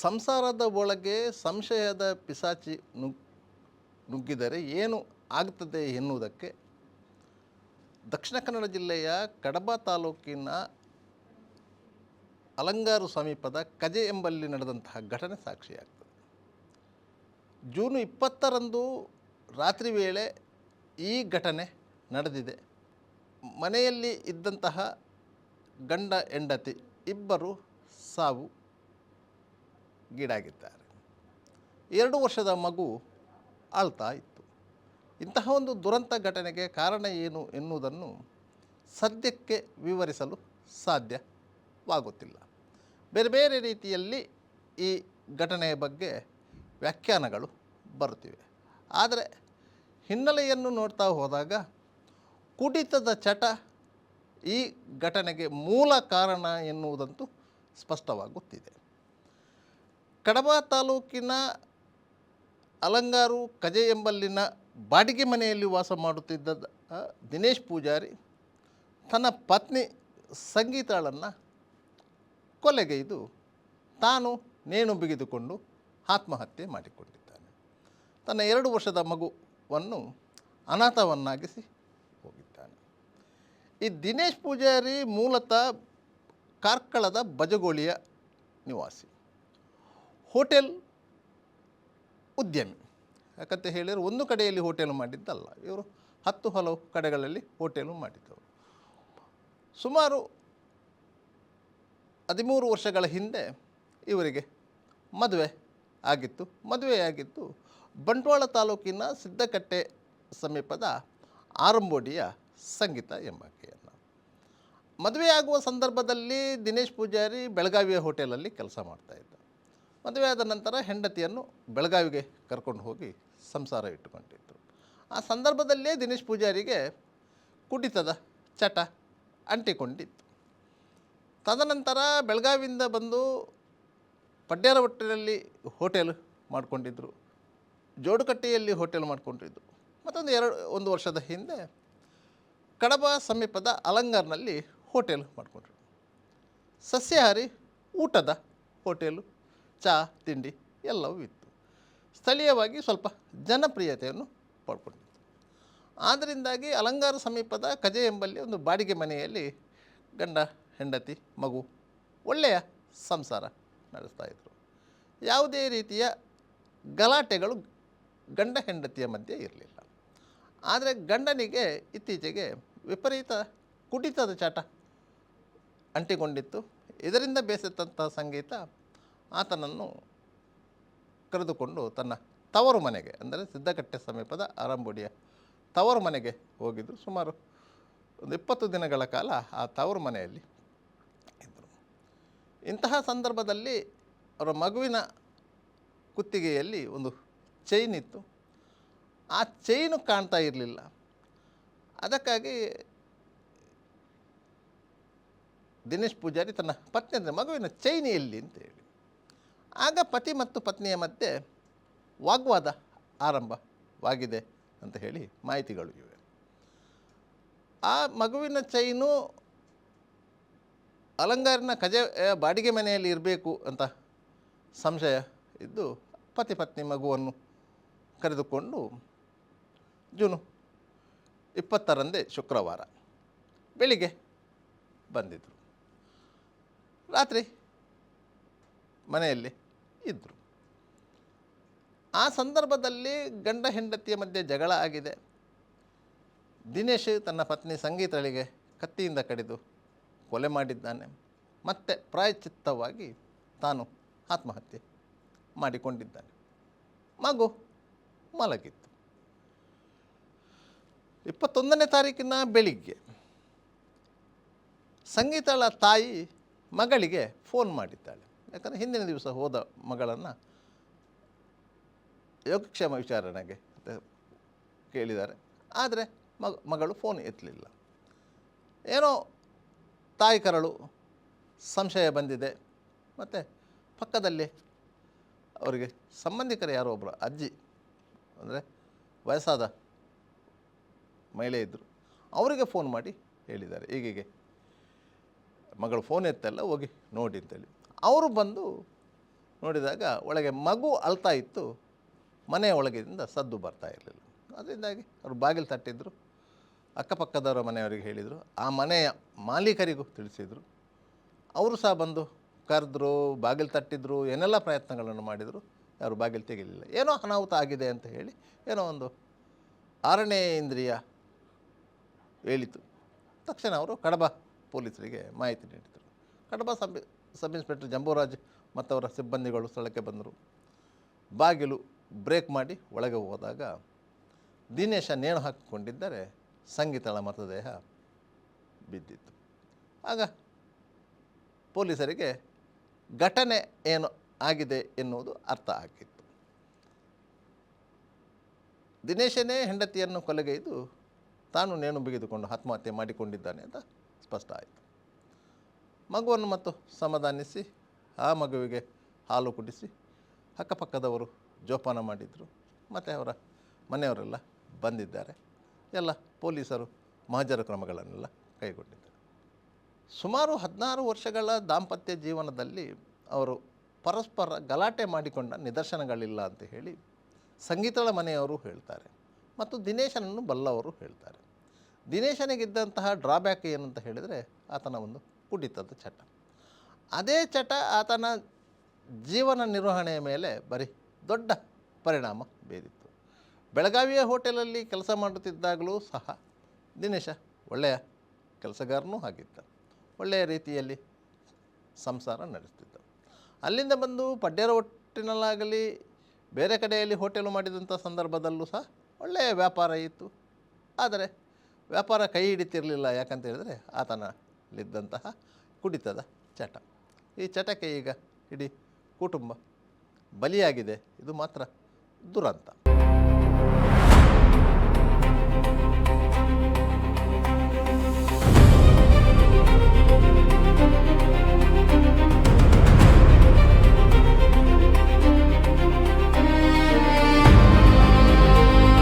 ಸಂಸಾರದ ಒಳಗೆ ಸಂಶಯದ ಪಿಸಾಚಿ ನುಗ್ಗಿದರೆ ಏನು ಆಗ್ತದೆ ಎನ್ನುವುದಕ್ಕೆ ದಕ್ಷಿಣ ಕನ್ನಡ ಜಿಲ್ಲೆಯ ಕಡಬ ತಾಲೂಕಿನ ಅಲಂಗಾರು ಸಮೀಪದ ಕಜೆ ಎಂಬಲ್ಲಿ ನಡೆದಂತಹ ಘಟನೆ ಸಾಕ್ಷಿಯಾಗ್ತದೆ. ಜೂನ್ 20ರಂದು ರಾತ್ರಿ ವೇಳೆ ಈ ಘಟನೆ ನಡೆದಿದೆ. ಮನೆಯಲ್ಲಿ ಇದ್ದಂತಹ ಗಂಡ ಹೆಂಡತಿ ಇಬ್ಬರು ಸಾವು ಗೀಡಾಗಿದ್ದಾರೆ. 2 ವರ್ಷದ ಮಗು ಆಳ್ತಾ ಇತ್ತು. ಇಂತಹ ಒಂದು ದುರಂತ ಘಟನೆಗೆ ಕಾರಣ ಏನು ಎನ್ನುವುದನ್ನು ಸದ್ಯಕ್ಕೆ ವಿವರಿಸಲು ಸಾಧ್ಯವಾಗುತ್ತಿಲ್ಲ. ಬೇರೆ ಬೇರೆ ರೀತಿಯಲ್ಲಿ ಈ ಘಟನೆಯ ಬಗ್ಗೆ ವ್ಯಾಖ್ಯಾನಗಳು ಬರುತ್ತಿವೆ. ಆದರೆ ಹಿನ್ನೆಲೆಯನ್ನು ನೋಡ್ತಾ ಹೋದಾಗ ಕುಡಿತದ ಚಟ ಈ ಘಟನೆಗೆ ಮೂಲ ಕಾರಣ ಎನ್ನುವುದಂತೂ ಸ್ಪಷ್ಟವಾಗುತ್ತಿದೆ. ಕಡಬ ತಾಲೂಕಿನ ಅಲಂಗಾರು ಕಜೆ ಎಂಬಲ್ಲಿನ ಬಾಡಿಗೆ ಮನೆಯಲ್ಲಿ ವಾಸ ಮಾಡುತ್ತಿದ್ದ ದಿನೇಶ್ ಪೂಜಾರಿ ತನ್ನ ಪತ್ನಿ ಸಂಗೀತಾಳನ್ನು ಕೊಲೆಗೈದು ತಾನು ನೇಣು ಬಿಗಿದುಕೊಂಡು ಆತ್ಮಹತ್ಯೆ ಮಾಡಿಕೊಂಡಿದ್ದಾನೆ. ತನ್ನ 2 ವರ್ಷದ ಮಗುವನ್ನು ಅನಾಥವನ್ನಾಗಿಸಿ ಹೋಗಿದ್ದಾನೆ. ಈ ದಿನೇಶ್ ಪೂಜಾರಿ ಮೂಲತಃ ಕಾರ್ಕಳದ ಬಜಗೋಳಿಯ ನಿವಾಸಿ, ಹೋಟೆಲ್ ಉದ್ಯಮಿ. ಯಾಕಂತ ಹೇಳಿದರೆ ಒಂದು ಕಡೆಯಲ್ಲಿ ಹೋಟೆಲು ಮಾಡಿದ್ದಲ್ಲ, ಇವರು 10 ಹಲವು ಕಡೆಗಳಲ್ಲಿ ಹೋಟೆಲು ಮಾಡಿದ್ದವರು. ಸುಮಾರು 13 ವರ್ಷಗಳ ಹಿಂದೆ ಇವರಿಗೆ ಮದುವೆಯಾಗಿತ್ತು ಬಂಟ್ವಾಳ ತಾಲೂಕಿನ ಸಿದ್ದಕಟ್ಟೆ ಸಮೀಪದ ಆರಂಬೋಡಿಯ ಸಂಗೀತ ಎಂಬಾಕೆಯನ್ನು. ಮದುವೆಯಾಗುವ ಸಂದರ್ಭದಲ್ಲಿ ದಿನೇಶ್ ಪೂಜಾರಿ ಬೆಳಗಾವಿಯ ಹೋಟೆಲಲ್ಲಿ ಕೆಲಸ ಮಾಡ್ತಾಯಿದ್ದ. ಮದುವೆಯಾದ ನಂತರ ಹೆಂಡತಿಯನ್ನು ಬೆಳಗಾವಿಗೆ ಕರ್ಕೊಂಡು ಹೋಗಿ ಸಂಸಾರ ಇಟ್ಟುಕೊಂಡಿದ್ದರು. ಆ ಸಂದರ್ಭದಲ್ಲೇ ದಿನೇಶ್ ಪೂಜಾರಿಗೆ ಕುಡಿತದ ಚಟ ಅಂಟಿಕೊಂಡಿತ್ತು. ತದನಂತರ ಬೆಳಗಾವಿಯಿಂದ ಬಂದು ಪಡ್ಯಾರ ಹೊಟ್ಟೆಯಲ್ಲಿ ಹೋಟೆಲ್ ಮಾಡಿಕೊಂಡಿದ್ದರು, ಜೋಡುಕಟ್ಟೆಯಲ್ಲಿ ಹೋಟೆಲ್ ಮಾಡಿಕೊಂಡಿದ್ದರು. ಒಂದು ವರ್ಷದ ಹಿಂದೆ ಕಡಬ ಸಮೀಪದ ಅಲಂಗಾರ್ನಲ್ಲಿ ಹೋಟೆಲ್ ಮಾಡಿಕೊಂಡ್ರು. ಸಸ್ಯಾಹಾರಿ ಊಟದ ಹೋಟೆಲು, ಚಹಾ ತಿಂಡಿ ಎಲ್ಲವೂ ಇತ್ತು. ಸ್ಥಳೀಯವಾಗಿ ಸ್ವಲ್ಪ ಜನಪ್ರಿಯತೆಯನ್ನು ಪಡ್ಕೊಂಡಿತ್ತು. ಆದ್ದರಿಂದಾಗಿ ಅಲಂಗಾರ ಸಮೀಪದ ಕಜೆ ಎಂಬಲ್ಲಿ ಒಂದು ಬಾಡಿಗೆ ಮನೆಯಲ್ಲಿ ಗಂಡ ಹೆಂಡತಿ ಮಗು ಒಳ್ಳೆಯ ಸಂಸಾರ ನಡೆಸ್ತಾಯಿದ್ರು. ಯಾವುದೇ ರೀತಿಯ ಗಲಾಟೆಗಳು ಗಂಡ ಹೆಂಡತಿಯ ಮಧ್ಯೆ ಇರಲಿಲ್ಲ. ಆದರೆ ಗಂಡನಿಗೆ ಇತ್ತೀಚೆಗೆ ವಿಪರೀತ ಕುಡಿತದ ಚಟ ಅಂಟಿಕೊಂಡಿತ್ತು. ಇದರಿಂದ ಬೇಸತ್ತಂಥ ಸಂಗೀತ ಆತನನ್ನು ಕರೆದುಕೊಂಡು ತನ್ನ ತವರು ಮನೆಗೆ, ಅಂದರೆ ಸಿದ್ದಕಟ್ಟೆ ಸಮೀಪದ ಆರಂಬೋಡಿಯ ತವರು ಮನೆಗೆ ಹೋಗಿದ್ದು. ಸುಮಾರು ಒಂದು 20 ದಿನಗಳ ಕಾಲ ಆ ತವರು ಮನೆಯಲ್ಲಿ ಇದ್ದರು. ಇಂತಹ ಸಂದರ್ಭದಲ್ಲಿ ಅವರ ಮಗುವಿನ ಕುತ್ತಿಗೆಯಲ್ಲಿ ಒಂದು ಚೈನ್ ಇತ್ತು. ಆ ಚೈನು ಕಾಣ್ತಾ ಇರಲಿಲ್ಲ. ಅದಕ್ಕಾಗಿ ದಿನೇಶ್ ಪೂಜಾರಿ ತನ್ನ ಪತ್ನಿ ಅಂದರೆ ಮಗುವಿನ ಚೈನ್ ಎಲ್ಲಿ ಅಂತೇಳಿ, ಆಗ ಪತಿ ಮತ್ತು ಪತ್ನಿಯ ಮಧ್ಯೆ ವಾಗ್ವಾದ ಆರಂಭವಾಗಿದೆ ಅಂತ ಹೇಳಿ ಮಾಹಿತಿಗಳು ಇವೆ. ಆ ಮಗುವಿನ ಚೈನು ಅಲಂಗಾರಿನ ಕಜೆ ಬಾಡಿಗೆ ಮನೆಯಲ್ಲಿ ಇರಬೇಕು ಅಂತ ಸಂಶಯ ಇದ್ದು ಪತಿ ಪತ್ನಿ ಮಗುವನ್ನು ಕರೆದುಕೊಂಡು ಜೂನ್ 20ರಂದೇ ಶುಕ್ರವಾರ ಬೆಳಿಗ್ಗೆ ಬಂದಿದ್ದರು. ರಾತ್ರಿ ಮನೆಯಲ್ಲಿ ಇದ್ದರು. ಆ ಸಂದರ್ಭದಲ್ಲಿ ಗಂಡ ಹೆಂಡತಿಯ ಮಧ್ಯೆ ಜಗಳ ಆಗಿದೆ. ದಿನೇಶ್ ತನ್ನ ಪತ್ನಿ ಸಂಗೀತಳಿಗೆ ಕತ್ತಿಯಿಂದ ಕಡಿದು ಕೊಲೆ ಮಾಡಿದ್ದಾನೆ. ಮತ್ತೆ ಪ್ರಾಯಶ್ಚಿತ್ತವಾಗಿ ತಾನು ಆತ್ಮಹತ್ಯೆ ಮಾಡಿಕೊಂಡಿದ್ದಾನೆ. ಮಗು ಮಲಗಿತ್ತು. 21ನೇ ತಾರೀಕಿನ ಬೆಳಿಗ್ಗೆ ಸಂಗೀತಳ ತಾಯಿ ಮಗಳಿಗೆ ಫೋನ್ ಮಾಡಿದ್ದಾಳೆ. ಯಾಕಂದರೆ ಹಿಂದಿನ ದಿವಸ ಹೋದ ಮಗಳನ್ನು ಯೋಗಕ್ಷೇಮ ವಿಚಾರಣೆಗೆ ಕೇಳಿದ್ದಾರೆ. ಆದರೆ ಮಗಳು ಫೋನ್ ಎತ್ತಲಿಲ್ಲ. ಏನೋ ತಾಯಿ ಕರಳು ಸಂಶಯ ಬಂದಿದೆ. ಮತ್ತು ಪಕ್ಕದಲ್ಲಿ ಅವರಿಗೆ ಸಂಬಂಧಿಕರು ಯಾರೋ ಒಬ್ಬರು ಅಜ್ಜಿ, ಅಂದರೆ ವಯಸ್ಸಾದ ಮಹಿಳೆ ಇದ್ದರು, ಅವರಿಗೆ ಫೋನ್ ಮಾಡಿ ಹೇಳಿದ್ದಾರೆ, ಹೀಗೆ ಮಗಳು ಫೋನ್ ಎತ್ತಲ್ಲ, ಹೋಗಿ ನೋಡಿ ಅಂತೇಳಿ. ಅವರು ಬಂದು ನೋಡಿದಾಗ ಒಳಗೆ ಮಗು ಅಳ್ತಾ ಇತ್ತು, ಮನೆಯ ಒಳಗಿನಿಂದ ಸದ್ದು ಬರ್ತಾ ಇರಲಿಲ್ಲ. ಅದರಿಂದಾಗಿ ಅವರು ಬಾಗಿಲು ತಟ್ಟಿದ್ರು, ಅಕ್ಕಪಕ್ಕದವರ ಮನೆಯವರಿಗೆ ಹೇಳಿದರು, ಆ ಮನೆಯ ಮಾಲೀಕರಿಗೂ ತಿಳಿಸಿದರು. ಅವರು ಸಹ ಬಂದು ಕರೆದ್ರು, ಬಾಗಿಲು ತಟ್ಟಿದ್ರು, ಏನೆಲ್ಲ ಪ್ರಯತ್ನಗಳನ್ನು ಮಾಡಿದರು, ಯಾರು ಬಾಗಿಲು ತೆಗೆಯಲಿಲ್ಲ. ಏನೋ ಅನಾಹುತ ಆಗಿದೆ ಅಂತ ಹೇಳಿ ಏನೋ ಒಂದು 6ನೇ ಇಂದ್ರಿಯ ಹೇಳಿತು. ತಕ್ಷಣ ಅವರು ಕಡಬ ಪೊಲೀಸರಿಗೆ ಮಾಹಿತಿ ನೀಡಿದರು. ಕಡಬ ಸಬ್ ಇನ್ಸ್ಪೆಕ್ಟರ್ ಜಂಬೂರಾಜ್ ಮತ್ತವರ ಸಿಬ್ಬಂದಿಗಳು ಸ್ಥಳಕ್ಕೆ ಬಂದರು. ಬಾಗಿಲು ಬ್ರೇಕ್ ಮಾಡಿ ಒಳಗೆ ಹೋದಾಗ ದಿನೇಶ ನೇಣು ಹಾಕಿಕೊಂಡಿದ್ದರೆ ಸಂಗೀತಳ ಮೃತದೇಹ ಬಿದ್ದಿತ್ತು. ಆಗ ಪೊಲೀಸರಿಗೆ ಘಟನೆ ಏನು ಆಗಿದೆ ಎನ್ನುವುದು ಅರ್ಥ ಆಗಿತ್ತು. ದಿನೇಶನೇ ಹೆಂಡತಿಯನ್ನು ಕೊಲೆಗೈದು ತಾನು ನೇಣು ಬಿಗಿದುಕೊಂಡು ಆತ್ಮಹತ್ಯೆ ಮಾಡಿಕೊಂಡಿದ್ದಾನೆ ಅಂತ ಸ್ಪಷ್ಟ ಆಯಿತು. ಮಗುವನ್ನು ಮತ್ತು ಸಮಾಧಾನಿಸಿ ಆ ಮಗುವಿಗೆ ಹಾಲು ಕುಡಿಸಿ ಅಕ್ಕಪಕ್ಕದವರು ಜೋಪಾನ ಮಾಡಿದರು. ಮತ್ತು ಅವರ ಮನೆಯವರೆಲ್ಲ ಬಂದಿದ್ದಾರೆ. ಎಲ್ಲ ಪೊಲೀಸರು ಮಹಜರ ಕ್ರಮಗಳನ್ನೆಲ್ಲ ಕೈಗೊಂಡಿದ್ದಾರೆ. ಸುಮಾರು 16 ವರ್ಷಗಳ ದಾಂಪತ್ಯ ಜೀವನದಲ್ಲಿ ಅವರು ಪರಸ್ಪರ ಗಲಾಟೆ ಮಾಡಿಕೊಂಡ ನಿದರ್ಶನಗಳಿಲ್ಲ ಅಂತ ಹೇಳಿ ಸಂಗೀತಳ ಮನೆಯವರು ಹೇಳ್ತಾರೆ, ಮತ್ತು ದಿನೇಶನನ್ನು ಬಲ್ಲವರು ಹೇಳ್ತಾರೆ. ದಿನೇಶನಿಗಿದ್ದಂತಹ ಡ್ರಾಬ್ಯಾಕ್ ಏನಂತ ಹೇಳಿದರೆ ಆತನ ಒಂದು ಕುಡಿತದ ಚಟ. ಅದೇ ಚಟ ಆತನ ಜೀವನ ನಿರ್ವಹಣೆಯ ಮೇಲೆ ಬರೀ ದೊಡ್ಡ ಪರಿಣಾಮ ಬೀರಿತ್ತು. ಬೆಳಗಾವಿಯ ಹೋಟೆಲಲ್ಲಿ ಕೆಲಸ ಮಾಡುತ್ತಿದ್ದಾಗಲೂ ಸಹ ದಿನೇಶ ಒಳ್ಳೆಯ ಕೆಲಸಗಾರನೂ ಆಗಿದ್ದ, ಒಳ್ಳೆಯ ರೀತಿಯಲ್ಲಿ ಸಂಸಾರ ನಡೆಸ್ತಿದ್ದ. ಅಲ್ಲಿಂದ ಬಂದು ಪಡ್ಯರ ಒಟ್ಟಿನಲ್ಲಾಗಲಿ ಬೇರೆ ಕಡೆಯಲ್ಲಿ ಹೋಟೆಲು ಮಾಡಿದಂಥ ಸಂದರ್ಭದಲ್ಲೂ ಸಹ ಒಳ್ಳೆಯ ವ್ಯಾಪಾರ ಇತ್ತು. ಆದರೆ ವ್ಯಾಪಾರ ಕೈ ಹಿಡಿತಿರಲಿಲ್ಲ. ಯಾಕಂತ ಹೇಳಿದರೆ ಆತನಲ್ಲಿದ್ದಂತಹ ಕುಡಿತದ ಚಟ. ಈ ಚಟಕ್ಕೆ ಈಗ ಇಡೀ ಕುಟುಂಬ ಬಲಿಯಾಗಿದೆ. ಇದು ಮಾತ್ರ ದುರಂತ.